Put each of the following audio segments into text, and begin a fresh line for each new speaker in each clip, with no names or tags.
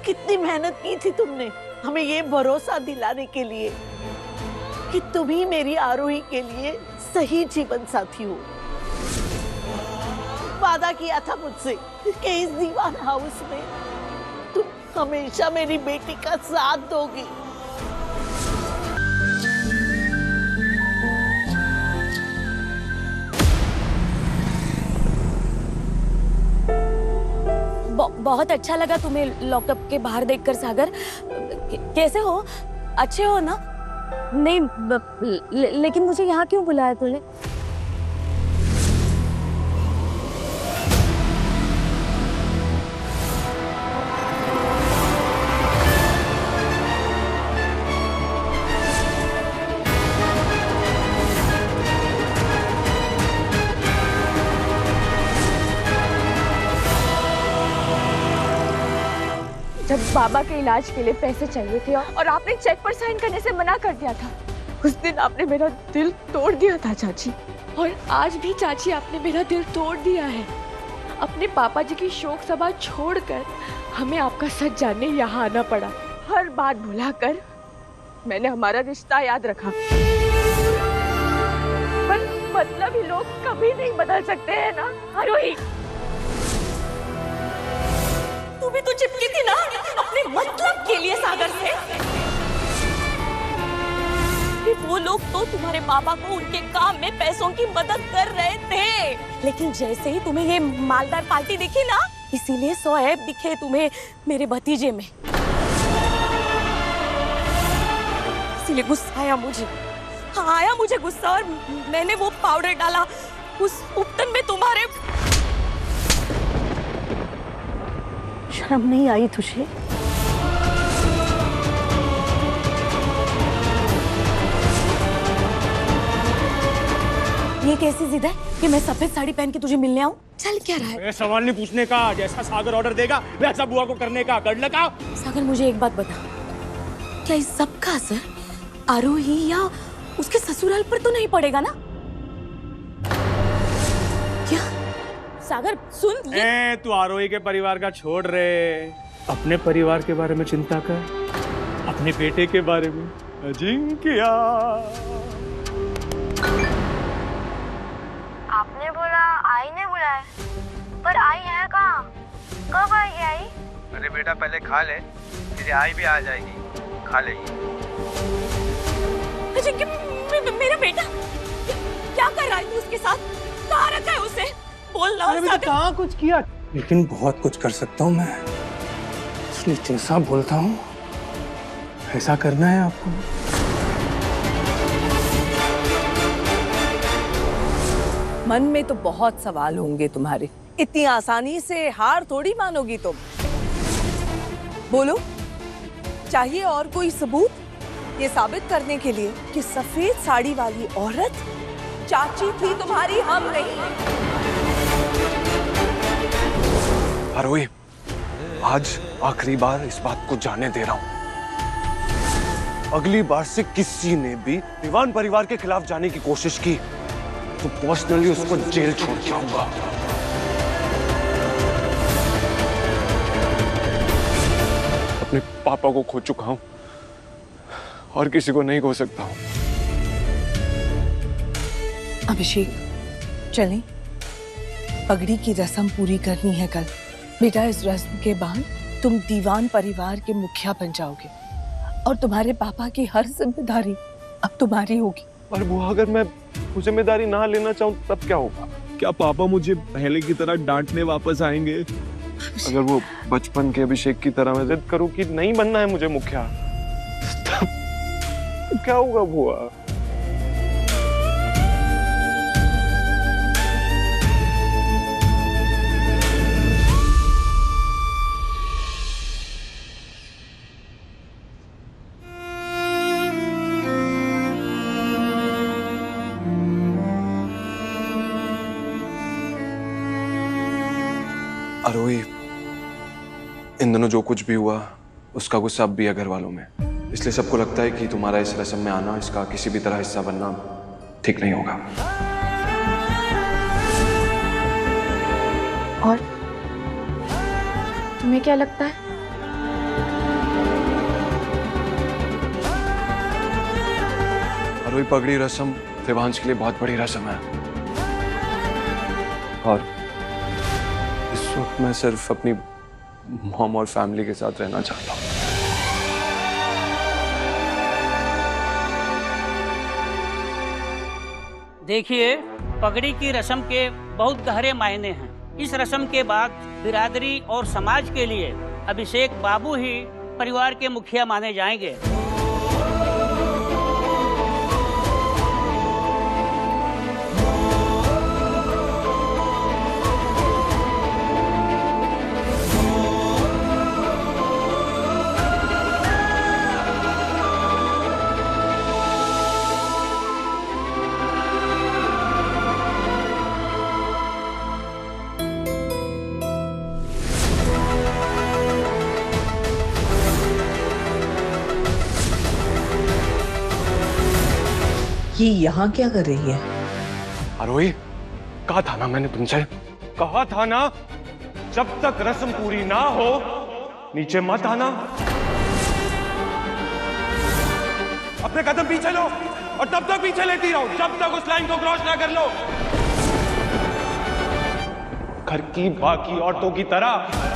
कितनी मेहनत की थी तुमने हमें ये भरोसा दिलाने के लिए कि तुम ही मेरी आरोही के लिए सही जीवन साथी हो। वादा किया था मुझसे कि इस दीवान हाउस में तुम हमेशा मेरी बेटी का साथ दोगी।
बहुत अच्छा लगा तुम्हें लॉकअप के बाहर देखकर सागर। कैसे हो? अच्छे हो ना?
नहीं लेकिन मुझे यहाँ क्यों बुलाया तूने? जब बाबा के इलाज के लिए पैसे चाहिए थे और आपने चेक पर साइन करने से मना कर दिया था, उस दिन आपने मेरा दिल तोड़ दिया था चाची। और आज भी चाची आपने मेरा दिल तोड़ दिया है। अपने पापा जी की शोक सभा छोड़कर हमें आपका सच जानने यहाँ आना पड़ा। हर बात भुलाकर मैंने हमारा रिश्ता याद रखा। पर मतलब ही लोग कभी नहीं बदल सकते हैं ना आरोही?
तू भी तो चिपकी थी ना अपने मतलब के लिए सागर से। कि वो लोग तो तुम्हारे पापा को उनके काम में पैसों की मदद कर रहे थे, लेकिन जैसे ही तुम्हें ये मालदार पार्टी दिखी ना, इसीलिए 100 ऐब दिखे तुम्हें मेरे भतीजे में। इसीलिए गुस्सा आया मुझे। हाँ, आया मुझे गुस्सा और मैंने वो पाउडर डाला उस उपटन में तुम्हारे।
शर्म नहीं आई तुझे?
ये कैसी जिद है कि मैं सफेद साड़ी पहन के तुझे मिलने आऊं? चल क्या रहा है?
सवाल नहीं पूछने का, जैसा सागर ऑर्डर देगा वैसा बुआ को करने का। कर लगा।
सागर मुझे एक बात बता, क्या इस सब का असर आरोही या उसके ससुराल पर तो नहीं पड़ेगा ना? क्या सागर सुन ये...
तू आरोही के परिवार का छोड़ रहे, अपने परिवार के बारे में चिंता कर, अपने बेटे के बारे में। अजिंक्या,
आपने बोला आई ने बुलाया, पर आई है कहाँ? कब आएगी आई?
अरे बेटा पहले खा ले, तेरी आई भी आ जाएगी, खा लेगी।
मेरा बेटा क्या कर रहा है तू उसके साथ? कहाँ रखा है उसे? बोलना।
अरे बेटा कहाँ कुछ किया, लेकिन बहुत कुछ कर सकता हूँ मैं, इसलिए जैसा बोलता हूँ ऐसा करना है आपको।
मन में तो बहुत सवाल होंगे तुम्हारे। इतनी आसानी से हार थोड़ी मानोगी तुम। बोलो, चाहिए और कोई सबूत ये साबित करने के लिए कि सफेद साड़ी वाली औरत चाची थी तुम्हारी, हम नहीं।
आरोही, आज आखिरी बार इस बात को जाने दे रहा हूं। अगली बार से किसी ने भी दीवान परिवार के खिलाफ जाने की कोशिश की तो पर्सनली उसको जेल छोड़ के आऊंगा। अपने पापा को खो चुका हूं और किसी को नहीं खो सकता हूं।
अभिषेक, चलें, पगड़ी की रस्म पूरी करनी है कल। बेटा, इस रस्म के बाद तुम दीवान परिवार के मुखिया बन जाओगे और तुम्हारे पापा की हर जिम्मेदारी अब तुम्हारी होगी।
पर बुआ, अगर मैं वो जिम्मेदारी ना लेना चाहूं तब क्या होगा?
क्या पापा मुझे पहले की तरह डांटने वापस आएंगे?
अगर वो बचपन के अभिषेक की तरह मैं जिद करूं कि नहीं बनना है मुझे मुखिया, तब क्या होगा बुआ? आरोही, इन दिनों जो कुछ भी हुआ उसका गुस्सा अब भी है घर वालों में, इसलिए सबको लगता है कि तुम्हारा इस रस्म में आना, इसका किसी भी तरह हिस्सा बनना ठीक नहीं होगा।
और तुम्हें क्या लगता है?
आरोही, पगड़ी रस्म देवांश के लिए बहुत बड़ी रस्म है और इस वक्त मैं सिर्फ अपनी मॉम और फैमिली के साथ रहना चाहता हूँ।
देखिए, पगड़ी की रस्म के बहुत गहरे मायने हैं। इस रस्म के बाद बिरादरी और समाज के लिए अभिषेक बाबू ही परिवार के मुखिया माने जाएंगे।
ये यहाँ क्या कर रही है?
आरोही, कहा था ना मैंने तुमसे, कहा था ना जब तक रस्म पूरी ना हो नीचे मत आना। अपने कदम पीछे लो और तब तक पीछे लेती रहो जब तक उस लाइन को क्रॉस ना कर लो। घर की बाकी औरतों की तरह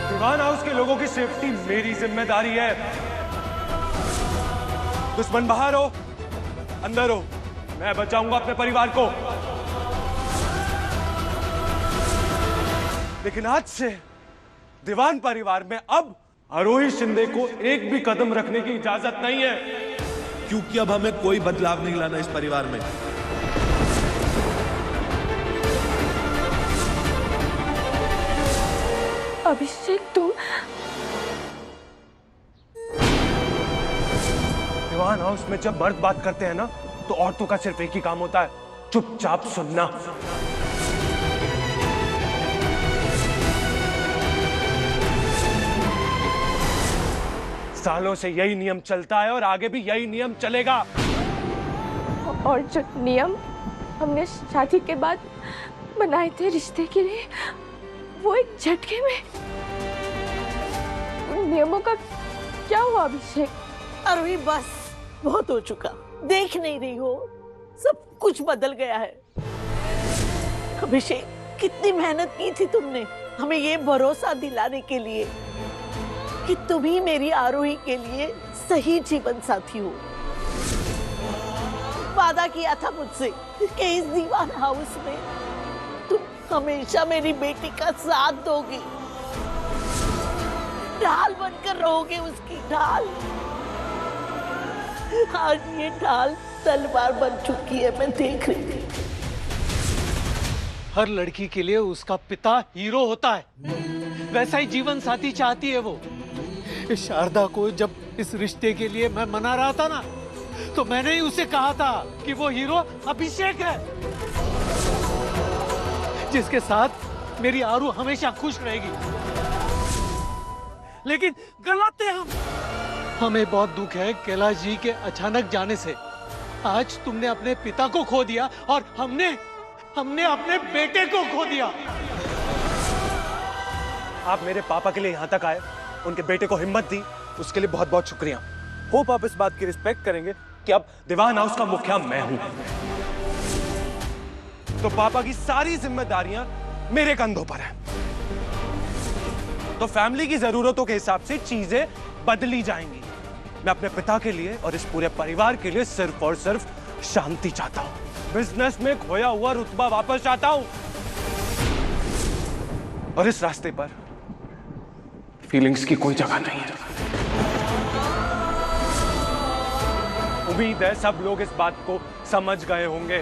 दीवान हाउस के लोगों की सेफ्टी मेरी जिम्मेदारी है। दुश्मन बाहर हो अंदर हो, मैं बचाऊंगा अपने परिवार को। लेकिन आज से दीवान परिवार में अब आरोही शिंदे को एक भी कदम रखने की इजाजत नहीं है,
क्योंकि अब हमें कोई बदलाव नहीं लाना इस परिवार में।
अभिषेक, तुम
दीवान हाउस में जब मर्द बात करते हैं ना तो औरतों का सिर्फ एक ही काम होता है, चुपचाप सुनना। सालों से यही नियम चलता है और आगे भी यही नियम चलेगा।
और जो नियम हमने शादी के बाद बनाए थे रिश्ते के लिए, वो एक झटके में, उन नियमों का क्या हुआ अभिषेक?
आरोही, बस बहुत हो चुका। देख नहीं रही हो, सब कुछ बदल गया है। अभिषेक, कितनी मेहनत की थी तुमने हमें ये भरोसा दिलाने के लिए कि तुम ही मेरी आरोही के लिए सही जीवन साथी हो। वादा किया था मुझसे कि इस दीवान हाउस में तुम हमेशा मेरी बेटी का साथ दोगी, ढाल बनकर रहोगे उसकी, ढाल। आज ये ढाल तलवार बन चुकी है, मैं देख रही थी।
हर लड़की के लिए उसका पिता हीरो होता है, वैसा ही जीवन साथी चाहती है वो। शारदा को जब इस रिश्ते के लिए मैं मना रहा था ना, तो मैंने ही उसे कहा था कि वो हीरो अभिषेक है, जिसके साथ मेरी आरू हमेशा खुश रहेगी। लेकिन गलत है हम। हमें बहुत दुख है कैलाश जी के अचानक जाने से। आज तुमने अपने पिता को खो दिया और हमने अपने बेटे को खो दिया।
आप मेरे पापा के लिए यहाँ तक आए, उनके बेटे को हिम्मत दी, उसके लिए बहुत बहुत शुक्रिया। होप आप इस बात की रिस्पेक्ट करेंगे कि अब दीवान हाउस का मुखिया मैं हूं, तो पापा की सारी जिम्मेदारियां मेरे कंधों पर है। तो फैमिली की जरूरतों के हिसाब से चीजें बदली जाएंगी। मैं अपने पिता के लिए और इस पूरे परिवार के लिए सिर्फ और सिर्फ शांति चाहता हूं। बिजनेस में खोया हुआ रुतबा वापस चाहता हूं। और इस रास्ते पर फीलिंग्स की कोई जगह नहीं है। उम्मीद है सब लोग इस बात को समझ गए होंगे।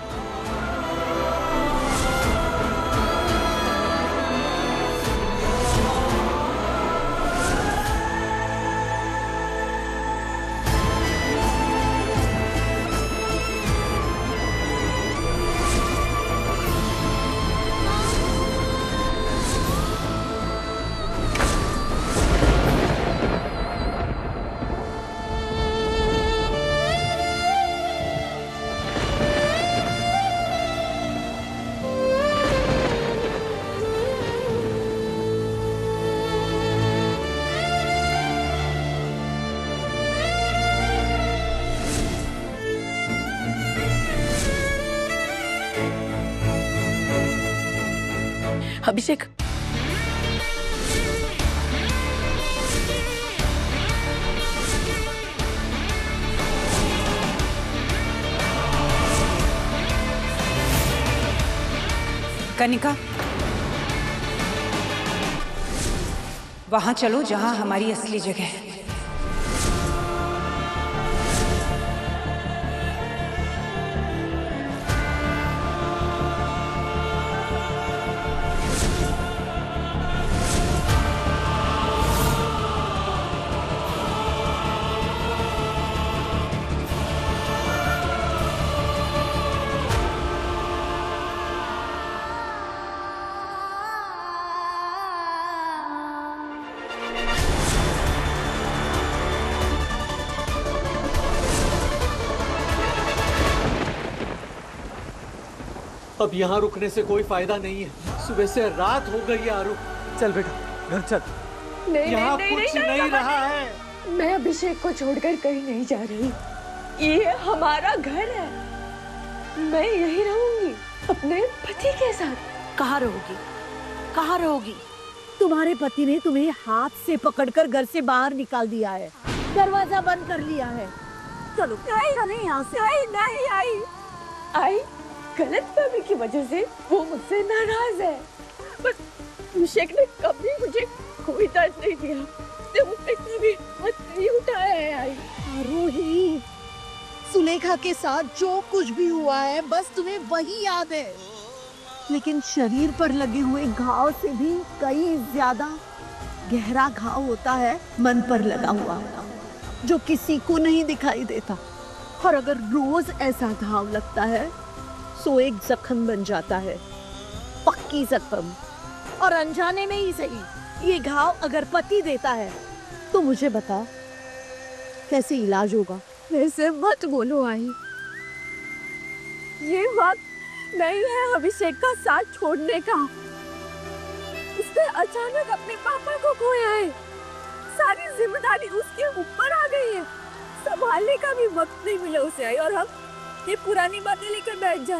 अभिषेक,
कनिका, वहां चलो जहां हमारी असली जगह है।
अब यहाँ रुकने से कोई फायदा नहीं है। सुबह से रात हो गई है आरू। चल बेटा घर चल।
नहीं,
यहाँ
नहीं,
कुछ
नहीं,
नहीं रहा है।
मैं अभिषेक को छोड़कर कहीं नहीं जा रही। ये हमारा घर है, मैं यही रहूंगी अपने पति के साथ।
कहाँ रहोगी? कहाँ रहोगी? तुम्हारे पति ने तुम्हें हाथ से पकड़कर घर से बाहर निकाल दिया है, दरवाजा बंद कर लिया है। चलो नहीं यहाँ से।
नहीं आई गलतफहमी की वजह से वो मुझसे नाराज है। बस अभिषेक ने कभी मुझे कोई दर्द नहीं दिया, उसने कभी हाथ नहीं उठाया है। आई
रोही, सुलेखा के साथ जो कुछ भी हुआ है बस तुम्हें वही याद है, लेकिन शरीर पर लगे हुए घाव से भी कई ज्यादा गहरा घाव होता है मन पर लगा हुआ, जो किसी को नहीं दिखाई देता। और अगर रोज ऐसा घाव लगता है तो एक जख्म बन जाता है, पक्की जख्म। और अनजाने में ही सही, ये घाव अगर पति देता है तो मुझे बता कैसे इलाज होगा?
ऐसे मत बोलो आई, ये वक्त नहीं है अभिषेक का साथ छोड़ने का। उसने अचानक अपने पापा को खोया है, सारी जिम्मेदारी उसके ऊपर आ गई है, संभालने का भी वक्त नहीं मिला उसे। आई और हम ये पुरानी बातें लेकर बैठ जाए।